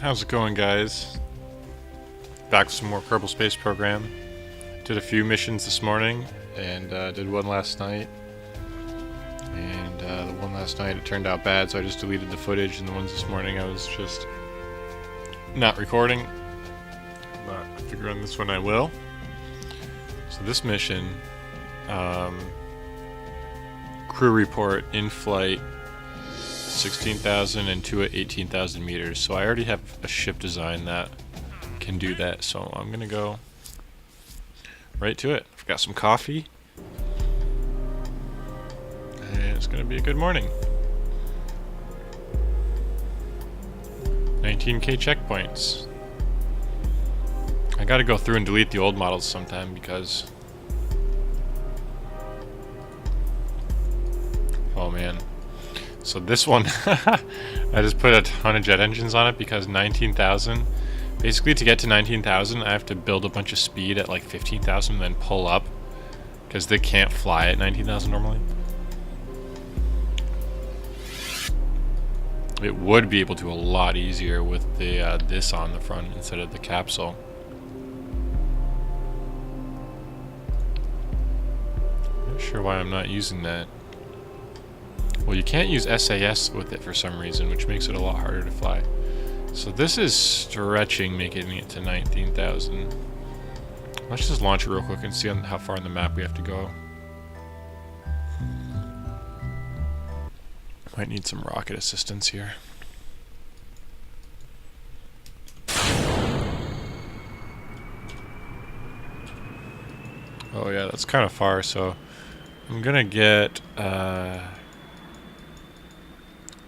How's it going, guys? Back with some more Kerbal Space Program. Did a few missions this morning, and did one last night. And the one last night it turned out bad, so I just deleted the footage, and the ones this morning I was just not recording. But I figure on this one I will. So this mission, crew report in flight, 16,000 and two at 18,000 meters. So I already have a ship design that can do that. So I'm gonna go right to it. I've got some coffee, and it's gonna be a good morning. 19k checkpoints. I gotta go through and delete the old models sometime because, oh man. So this one, I just put a ton of jet engines on it because 19,000, basically to get to 19,000 I have to build a bunch of speed at like 15,000 and then pull up because they can't fly at 19,000 normally. It would be able to a lot easier with the this on the front instead of the capsule. Not sure why I'm not using that. Well, you can't use SAS with it for some reason, which makes it a lot harder to fly. So this is stretching, making it to 19,000. Let's just launch it real quick and see how far on the map we have to go. Might need some rocket assistance here. Oh yeah, that's kind of far, so I'm gonna get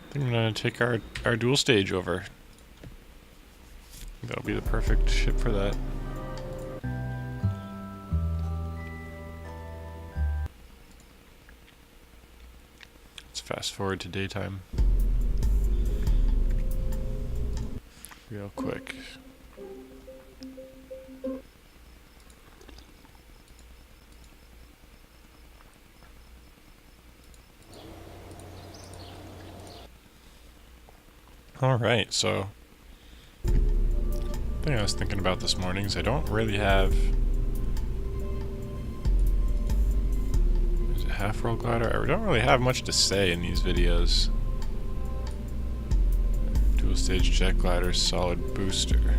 I think I'm gonna take our dual stage over. That'll be the perfect ship for that. Let's fast forward to daytime real quick. Alright, so the thing I was thinking about this morning is I don't really have... Is it half-roll glider? I don't really have much to say in these videos. Dual stage jet glider, solid booster.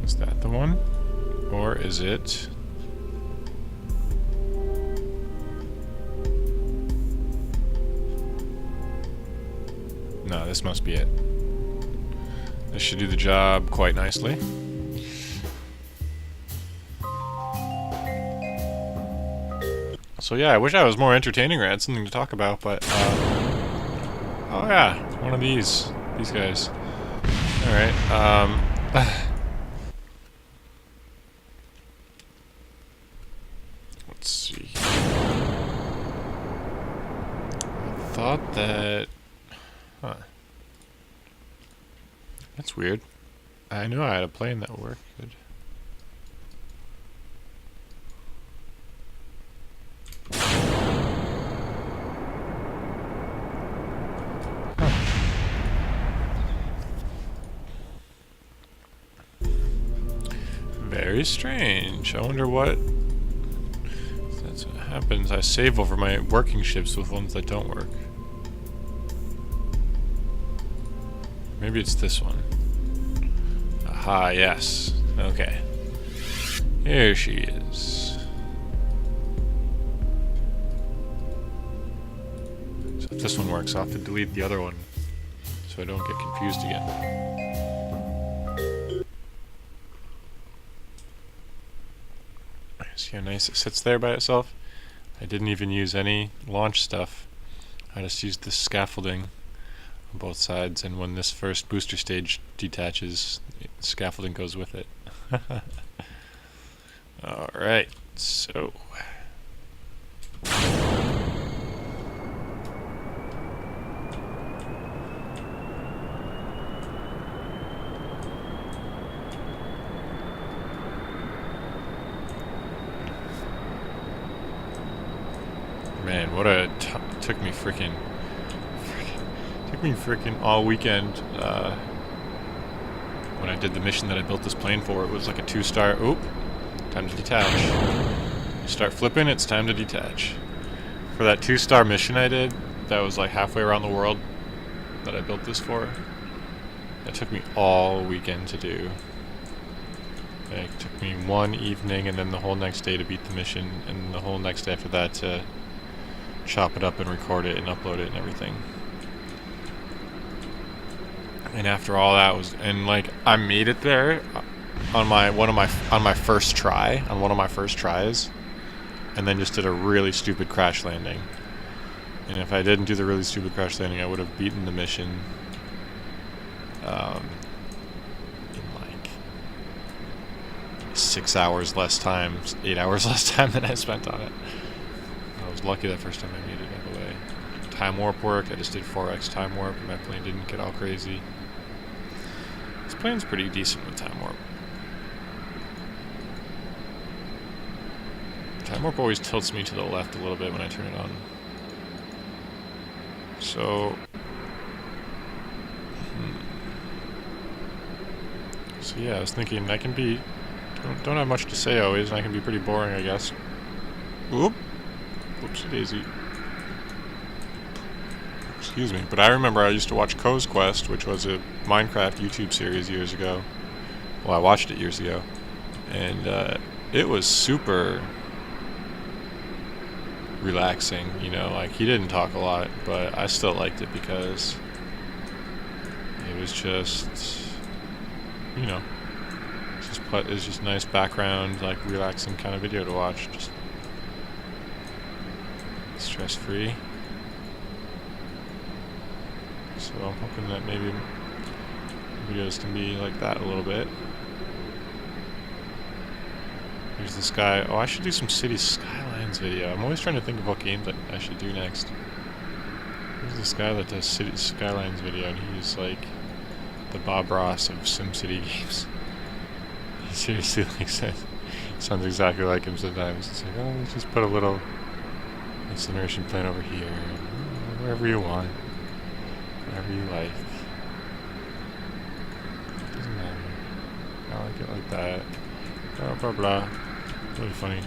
Is that the one? Or is it... No, this must be it. This should do the job quite nicely. So yeah, I wish I was more entertaining or had something to talk about, but oh yeah, one of these guys. Alright, let's see. I thought that... Huh. That's weird. I knew I had a plane that worked good. Huh. Very strange. I wonder what... That's what happens. I save over my working ships with ones that don't work. Maybe it's this one. Aha, yes. Okay. Here she is. So if this one works, I'll have to delete the other one so I don't get confused again. See how nice it sits there by itself? I didn't even use any launch stuff. I just used this scaffolding on both sides, and when this first booster stage detaches, the scaffolding goes with it. Alright, so... Man, what a took me freaking all weekend when I did the mission that I built this plane for. It was like a 2-star. Oop, time to detach. You start flipping, it's time to detach. For that 2-star mission I did, that was like halfway around the world that I built this for. That took me all weekend to do. It took me one evening and then the whole next day to beat the mission, and the whole next day after that to chop it up and record it and upload it and everything. And after all that was, and like I made it there on my first try, on one of my first tries, and then just did a really stupid crash landing. And if I didn't do the really stupid crash landing, I would have beaten the mission in like 6 hours less time, 8 hours less time than I spent on it. I was lucky that first time I made it out of the way. Time warp worked. I just did 4x time warp, and my plane didn't get all crazy. This plane's pretty decent with time warp. Time warp always tilts me to the left a little bit when I turn it on. So yeah, I was thinking I can be don't have much to say always, and I can be pretty boring, I guess. Oop. Whoopsie daisy. Excuse me. But I remember I used to watch Co's Quest, which was a Minecraft YouTube series years ago. Well, I watched it years ago. And it was super relaxing, you know, like he didn't talk a lot, but I still liked it because it was just, you know, it's just nice background, like relaxing kind of video to watch, just stress-free. So I'm hoping that maybe videos can be like that a little bit. Here's this guy. Oh, I should do some City Skylines video. I'm always trying to think of what game that I should do next. Here's this guy that does City Skylines video, and he's like the Bob Ross of SimCity games. He seriously like sounds exactly like him sometimes. It's like, oh, let's just put a little incineration plant over here, wherever you want, wherever you like. It doesn't matter. I like it like that. Blah blah blah. Really funny.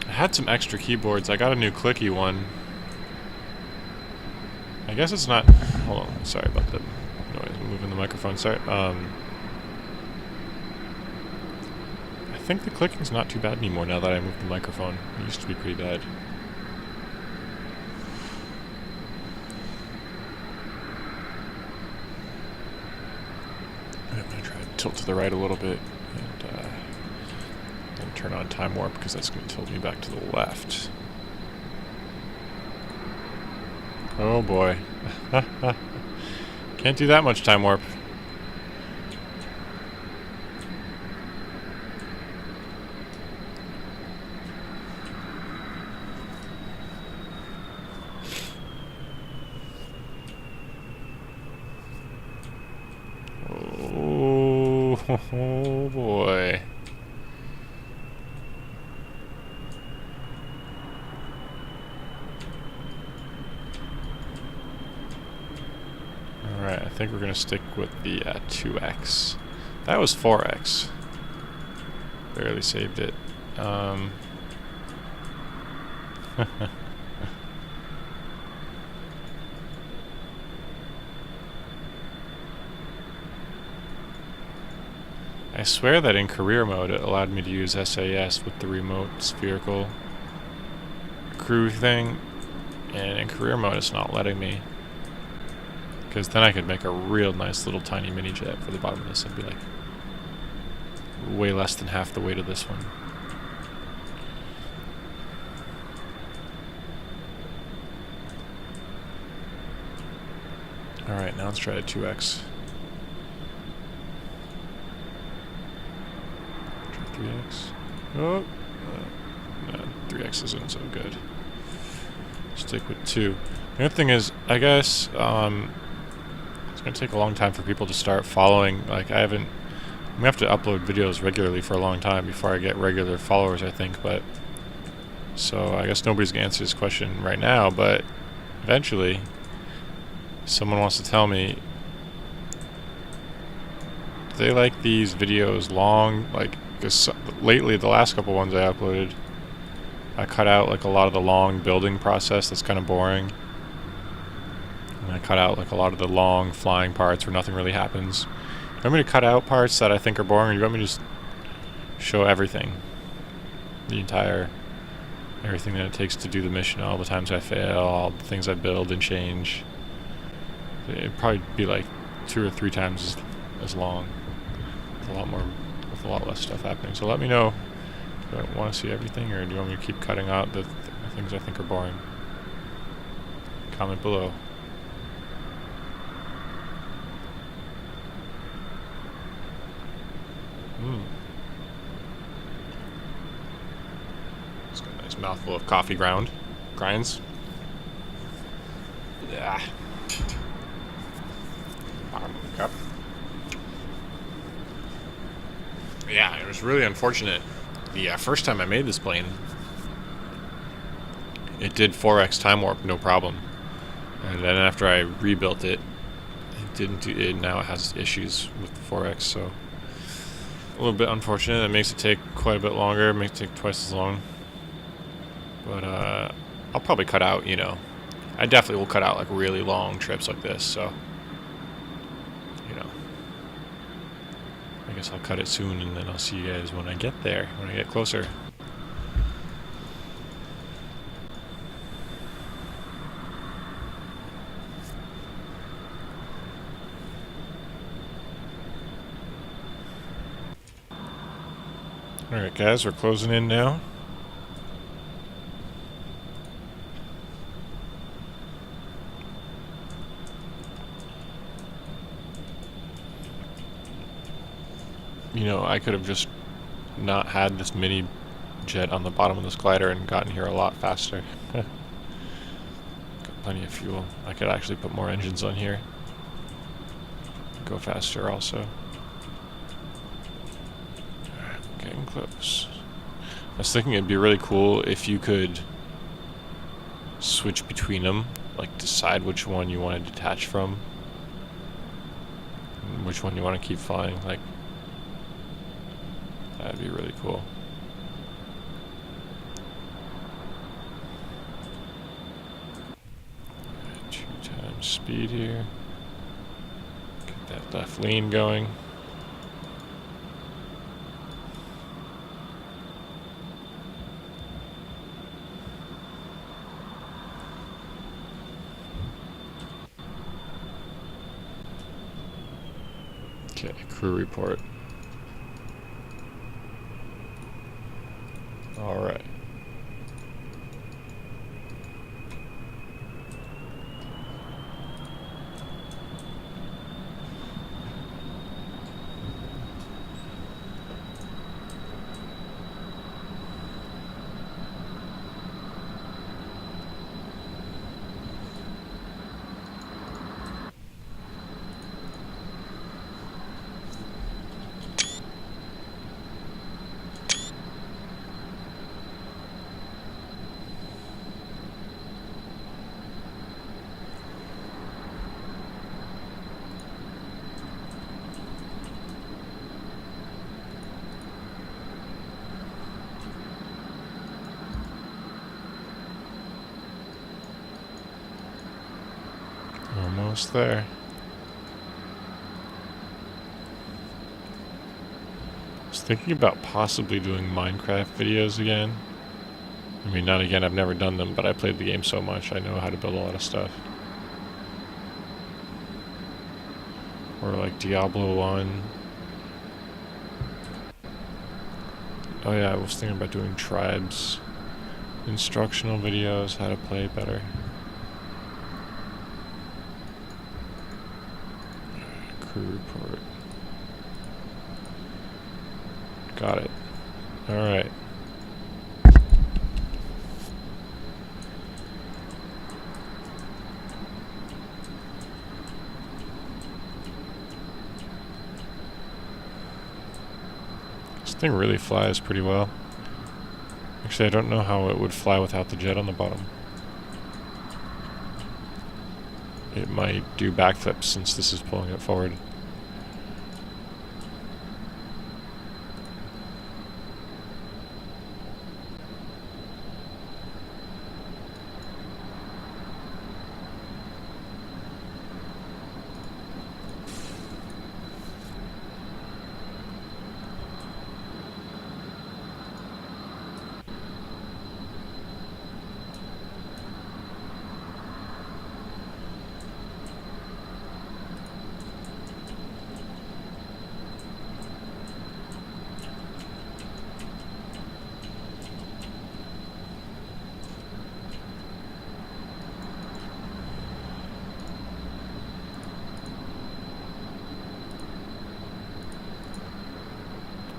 I had some extra keyboards. I got a new clicky one. I guess it's not. Hold on. Sorry about the noise. I'm moving the microphone. Sorry. I think the clicking's not too bad anymore now that I moved the microphone. It used to be pretty bad. I'm going to try to tilt to the right a little bit and turn on time warp because that's going to tilt me back to the left. Oh boy. Can't do that much time warp. Oh boy. Alright, I think we're going to stick with the 2x. That was 4x. Barely saved it. I swear that in career mode it allowed me to use SAS with the remote spherical crew thing, and in career mode it's not letting me. Because then I could make a real nice little tiny mini jet for the bottom of this. It'd be like way less than half the weight of this one. Alright, now let's try a 2x. 3x. Oh, no, 3x isn't so good. Stick with 2. The other thing is, I guess it's going to take a long time for people to start following. Like, I'm going to have to upload videos regularly for a long time before I get regular followers, I think. But So I guess nobody's gonna answer this question right now, but eventually someone wants to tell me, do they like these videos long? Like, because lately the last couple ones I uploaded, I cut out like a lot of the long building process that's kind of boring. And I cut out like a lot of the long flying parts where nothing really happens. Do you want me to cut out parts that I think are boring, or do you want me to just show everything? Everything that it takes to do the mission, all the times I fail, all the things I build and change. It'd probably be like 2 or 3 times as long. With a lot less stuff happening. So let me know, do I want to see everything, or do you want me to keep cutting out the things I think are boring? Comment below. It's got a nice mouthful of coffee grinds. Yeah. Bottom of the cup. Yeah, it was really unfortunate. The first time I made this plane, it did 4x time warp, no problem. And then after I rebuilt it, it didn't do it. Now it has issues with the 4x, so a little bit unfortunate. It makes it take quite a bit longer. It makes it take twice as long. But I'll probably cut out, I definitely will cut out like really long trips like this, so I guess I'll cut it soon, and then I'll see you guys when I get there, when I get closer. Alright guys, we're closing in now. I could have just not had this mini jet on the bottom of this glider and gotten here a lot faster. Got plenty of fuel. I could actually put more engines on here. Go faster also. Alright, getting close. I was thinking it'd be really cool if you could switch between them, like decide which one you want to detach from, and which one you want to keep flying. Like, that'd be really cool. Right, 2 times speed here. Get that left lean going. Okay, crew report. All right. Almost there. I was thinking about possibly doing Minecraft videos again. I mean, not again, I've never done them, but I played the game so much, I know how to build a lot of stuff. Or like Diablo 1. Oh yeah, I was thinking about doing tribes instructional videos, how to play better. Crew report. Got it. Alright. This thing really flies pretty well. Actually, I don't know how it would fly without the jet on the bottom. It might do backflips since this is pulling it forward.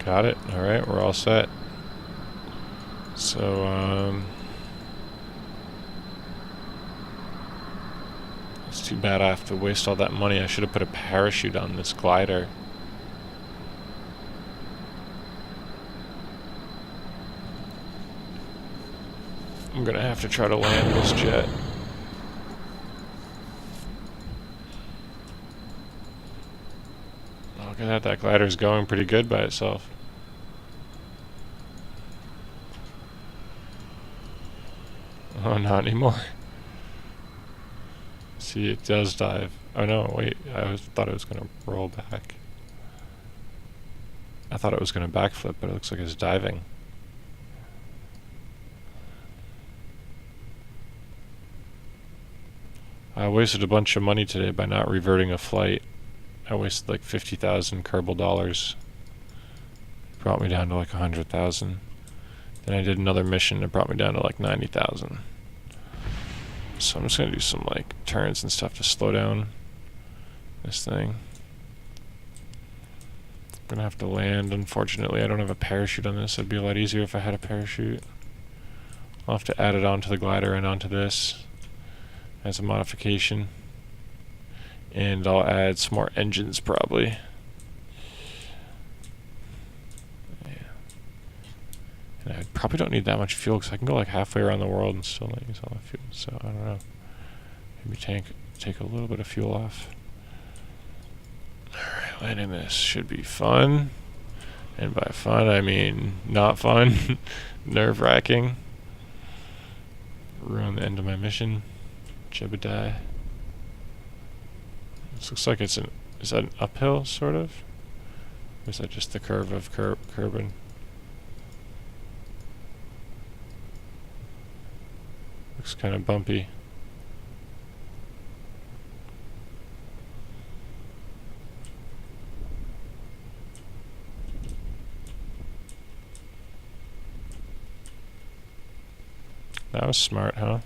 Got it. Alright, we're all set. So, it's too bad I have to waste all that money. I should have put a parachute on this glider. I'm gonna have to try to land this jet. Oh, look at that. That glider's going pretty good by itself. Oh, not anymore. See, it does dive. Oh no, wait. I thought it was gonna roll back. I thought it was gonna backflip, but it looks like it's diving. I wasted a bunch of money today by not reverting a flight. I wasted like 50,000 Kerbal dollars. Brought me down to like 100,000. Then I did another mission that brought me down to like 90,000. So I'm just gonna do some like turns and stuff to slow down this thing. I'm gonna have to land. Unfortunately, I don't have a parachute on this. It'd be a lot easier if I had a parachute. I'll have to add it onto the glider and onto this as a modification. And I'll add some more engines probably. Yeah. And I probably don't need that much fuel because I can go like halfway around the world and still not use all my fuel. So I don't know. Maybe take a little bit of fuel off. Alright, landing this should be fun. And by fun I mean not fun. Nerve-wracking. Ruin the end of my mission. Jebediah. This looks like it's is that an uphill, sort of? Or is that just the curve of Kerbin? Looks kind of bumpy. That was smart, huh?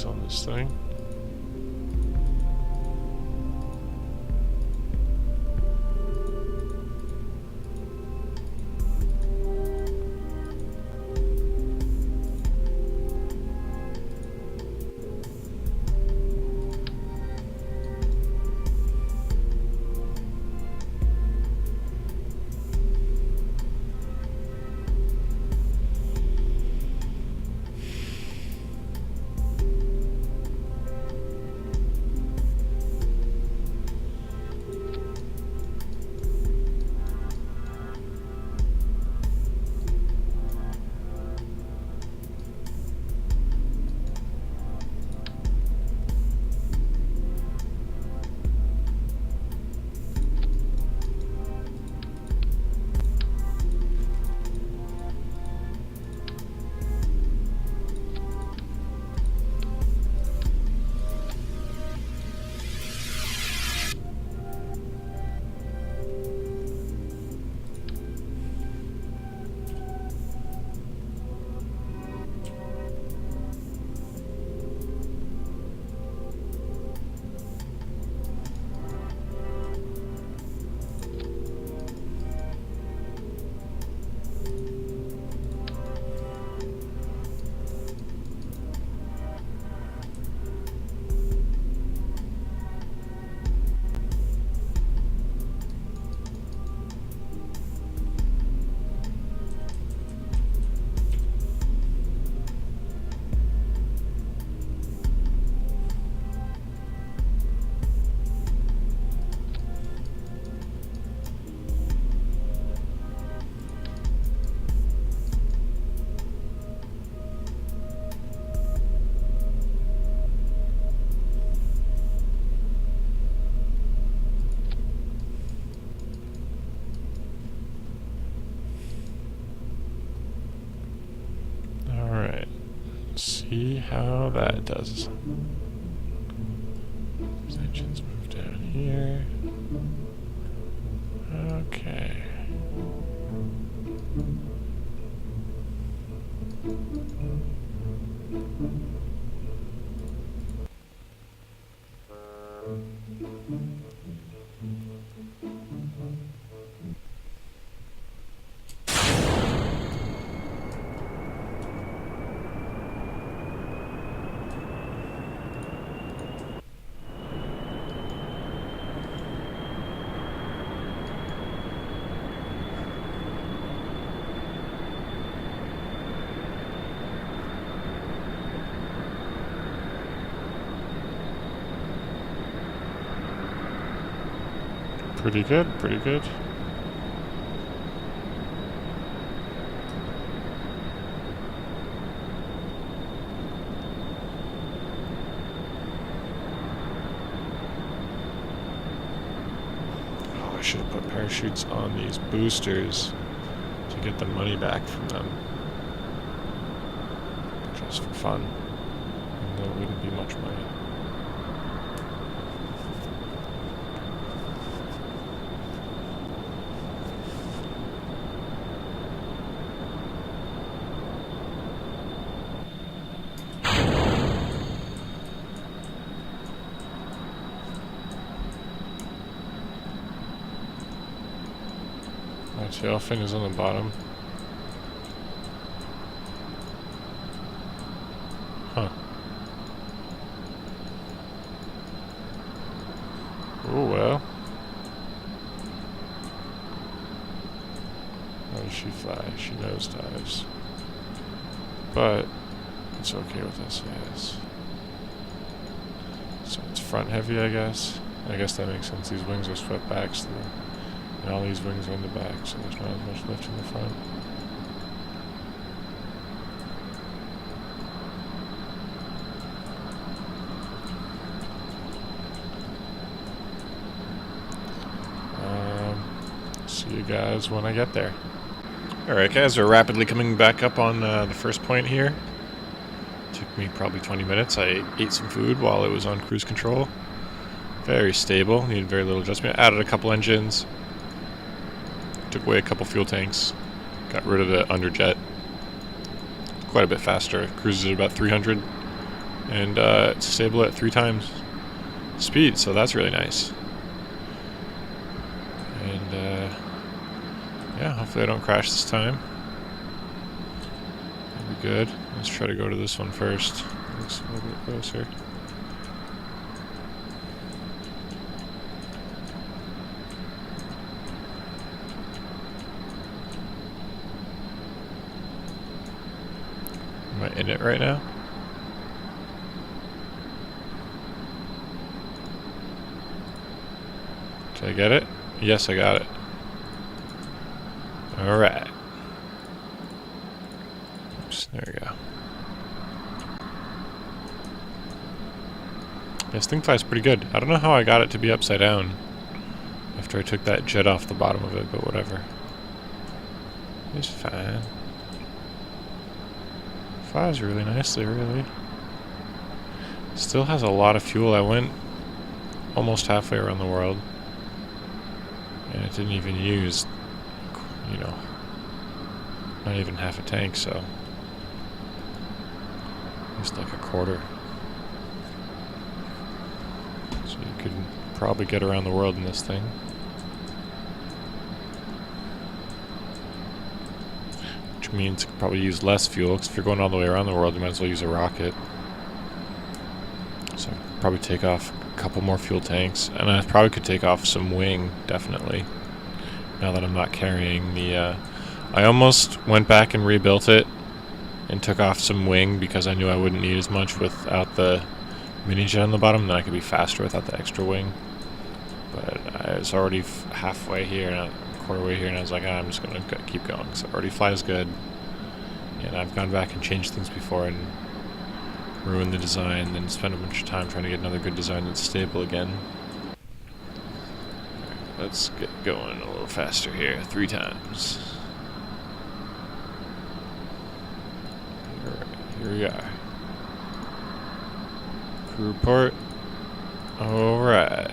on this thing. See how that does. These engines move down here. Okay. Pretty good, pretty good. Oh, I should have put parachutes on these boosters to get the money back from them. Just for fun. And there wouldn't be much money. My tail fin is on the bottom. Huh. Oh well. How does she fly? She nosedives. But it's okay with SAS. So it's front heavy, I guess. I guess that makes sense. These wings are swept back, so and all these wings are in the back, so there's not as much lift in the front. See you guys when I get there. Alright guys, we're rapidly coming back up on the first point here. Took me probably 20 minutes. I ate some food while it was on cruise control. Very stable, needed very little adjustment. Added a couple engines. Took away a couple fuel tanks. Got rid of the underjet. Quite a bit faster. Cruises at about 300. and it's stable at 3 times speed, so that's really nice. And yeah, hopefully I don't crash this time. That'll be good. Let's try to go to this one first. Looks a little bit closer. Am I in it right now? Did I get it? Yes, I got it. Alright. Oops, there we go. This thing flies pretty good. I don't know how I got it to be upside down after I took that jet off the bottom of it, but whatever. It's fine. Flies really nicely, really. Still has a lot of fuel. I went almost halfway around the world, and it didn't even use, you know, not even half a tank, so just like a quarter. So you could probably get around the world in this thing. Which means you could probably use less fuel, because if you're going all the way around the world, you might as well use a rocket. So I'd probably take off a couple more fuel tanks, and I probably could take off some wing, definitely, now that I'm not carrying the... I almost went back and rebuilt it and took off some wing because I knew I wouldn't need as much without the mini jet on the bottom, then I could be faster without the extra wing. But I was already halfway here, and a quarter way here, and I was like, I'm just going to keep going, so it already flies good. And I've gone back and changed things before and ruined the design, then spent a bunch of time trying to get another good design that's stable again. Right, let's get going a little faster here, 3 times. Here we are. Crew report. Alright.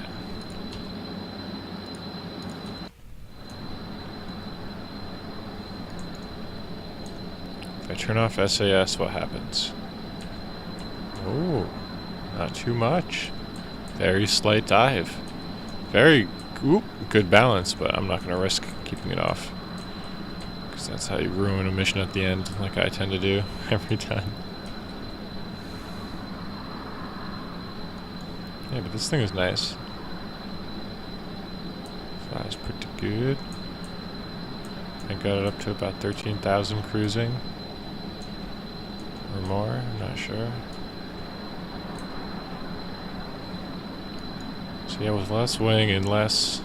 If I turn off SAS, what happens? Oh, not too much. Very slight dive. Very good balance, but I'm not going to risk keeping it off. Because that's how you ruin a mission at the end, like I tend to do every time. Yeah, but this thing is nice. Flies pretty good. I got it up to about 13,000 cruising. Or more, I'm not sure. So yeah, with less wing and less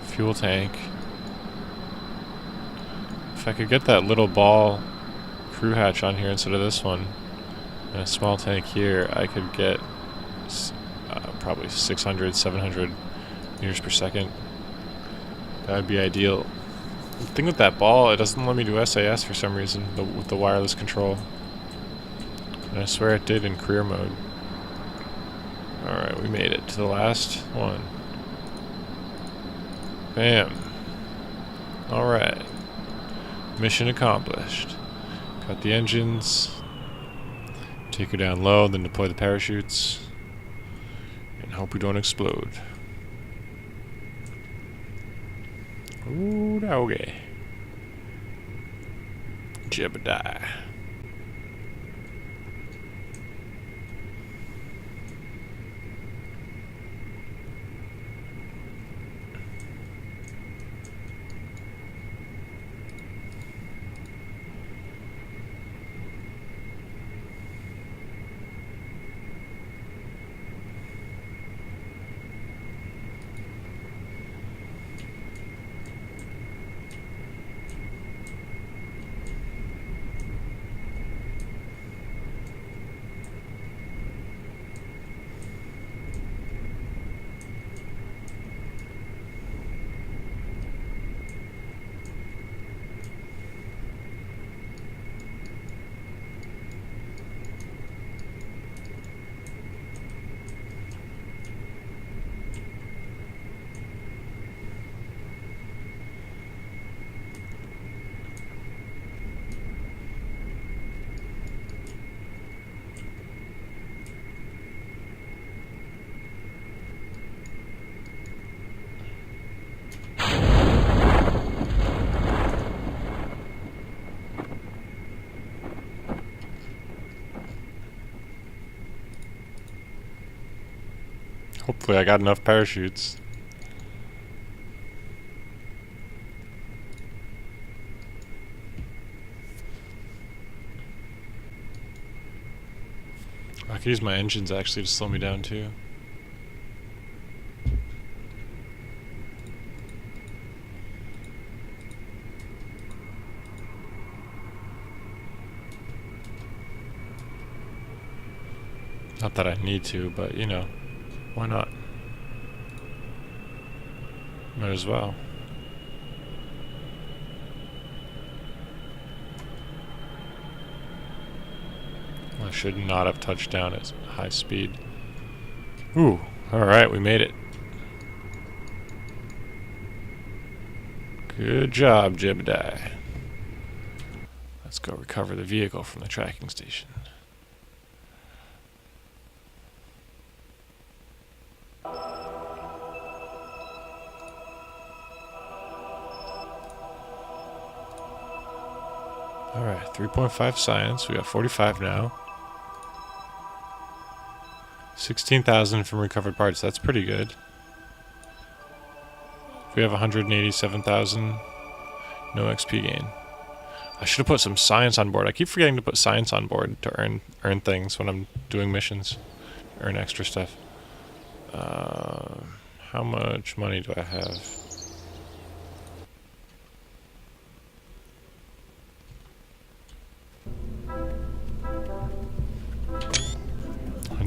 fuel tank, if I could get that little ball crew hatch on here instead of this one, and a small tank here, I could get probably 600, 700 meters per second. That would be ideal. The thing with that ball, it doesn't let me do SAS for some reason with the wireless control. And I swear it did in career mode. Alright, we made it to the last one. Bam. Alright. Mission accomplished. Got the engines. Take her down low, then deploy the parachutes. And hope we don't explode. Ooh, doggy. Jebediah. Hopefully I got enough parachutes. I could use my engines actually to slow me down too. Not that I need to, but you know, why not? Might as well. I should not have touched down at high speed. Ooh, alright, we made it. Good job, Jebediah. Let's go recover the vehicle from the tracking station. Alright, 3.5 science. We got 45 now. 16,000 from recovered parts. That's pretty good. We have 187,000. No XP gain. I should have put some science on board. I keep forgetting to put science on board to earn things when I'm doing missions. Earn extra stuff. How much money do I have?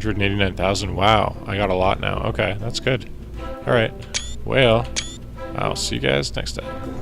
$189,000. Wow, I got a lot now. Okay, that's good. Alright, well, I'll see you guys next time.